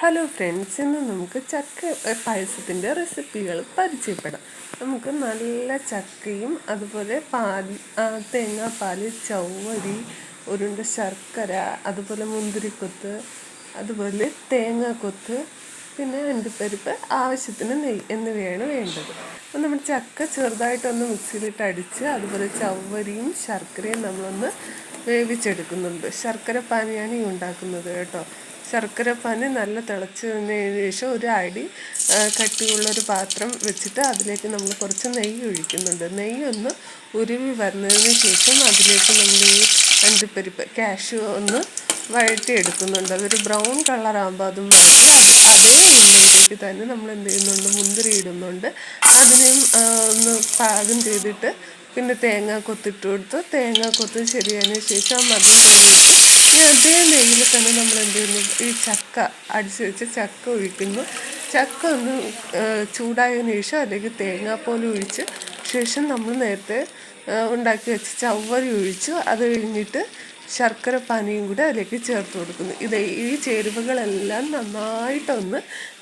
Hello friends, ഇന്ന് നമുക്ക് ചക്ക പായസത്തിൻ്റെ റെസിപ്പികൾ പരിചയപ്പെടാം. നമുക്ക് നല്ല ചക്കയും അതുപോലെ തേങ്ങാപ്പാൽ, ചവ്വരി, ഉരുണ്ട ശർക്കര, അതുപോലെ മുന്തിരിക്കൊത്ത്, അതുപോലെ തേങ്ങാക്കൊത്ത്, പിന്നെ അണ്ടിപ്പരിപ്പ്, ആവശ്യത്തിന് നെയ്യ് എന്നിവയാണ് വേണ്ടത്. അപ്പോൾ നമ്മുടെ ചക്ക ചെറുതായിട്ടൊന്ന് മിക്സിയിലിട്ട് അടിച്ച് അതുപോലെ ചവ്വരിയും ശർക്കരയും നമ്മളൊന്ന് വേവിച്ചെടുക്കുന്നുണ്ട്. ശർക്കര പാനിയാണ് ഈ ഉണ്ടാക്കുന്നത് കേട്ടോ. ശർക്കര പാനി നല്ല തിളച്ച് വന്നതിന് ശേഷം ഒരു അടി കട്ടിയുള്ളൊരു പാത്രം വെച്ചിട്ട് അതിലേക്ക് നമ്മൾ കുറച്ച് നെയ്യ് ഒഴിക്കുന്നുണ്ട്. നെയ്യ് ഒന്ന് ഉരുവി വരുന്നതിന് ശേഷം അതിലേക്ക് നമ്മൾ ഈ അണ്ടിപ്പരിപ്പ്, കാഷ്യൂ ഒന്ന് വഴറ്റിയെടുക്കുന്നുണ്ട്. അതൊരു ബ്രൗൺ കളറാകുമ്പോൾ അത് മാറ്റി അതേ എണ്ണയിലേക്ക് തന്നെ നമ്മൾ എന്ത് ചെയ്യുന്നുണ്ട്, മുന്തിരി ഇടുന്നുണ്ട്. അതിനെയും ഒന്ന് പാകം ചെയ്തിട്ട് പിന്നെ തേങ്ങ കൊത്തിട്ട് കൊടുത്ത് തേങ്ങാക്കൊത്ത് ശരിയായതിനു ശേഷം ആ മധുരം കഴിഞ്ഞിട്ട് അതേ നെയ്യിൽ തന്നെ നമ്മൾ എന്ത് ചെയ്യുന്നു, ഈ ചക്ക അടിച്ച് വെച്ച് ചക്ക ഒഴിക്കുന്നു. ചക്ക ഒന്ന് ചൂടായതിനു ശേഷം അതിലേക്ക് തേങ്ങാപ്പാൽ ഒഴിച്ച് ശേഷം നമ്മൾ നേരത്തെ ഉണ്ടാക്കി വെച്ച് ചവ്വരി ഒഴിച്ചു. അത് കഴിഞ്ഞിട്ട് ശർക്കര പാനിയും കൂടെ അതിലേക്ക് ചേർത്ത് കൊടുക്കുന്നു. ഈ ചേരുവകളെല്ലാം നന്നായിട്ടൊന്ന്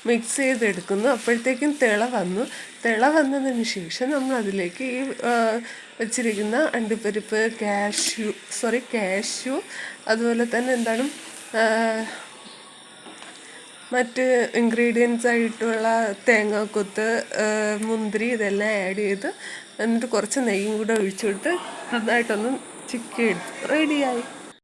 മിക്സ് ചെയ്തെടുക്കുന്നു. അപ്പോഴത്തേക്കും തിള വന്നതിന് ശേഷം നമ്മൾ അതിലേക്ക് ഈ വെച്ചിരിക്കുന്ന അണ്ടിപ്പരിപ്പ്, കാഷ്യൂ, അതുപോലെ തന്നെ മറ്റ് ഇൻഗ്രീഡിയൻസ് ആയിട്ടുള്ള തേങ്ങാക്കൊത്ത്, മുന്തിരി, ഇതെല്ലാം ആഡ് ചെയ്ത് എന്നിട്ട് കുറച്ച് നെയ്യും കൂടെ ഒഴിച്ചു കൊടുത്ത് നന്നായിട്ടൊന്ന് ചിക്കി എടുത്ത് റെഡിയായി.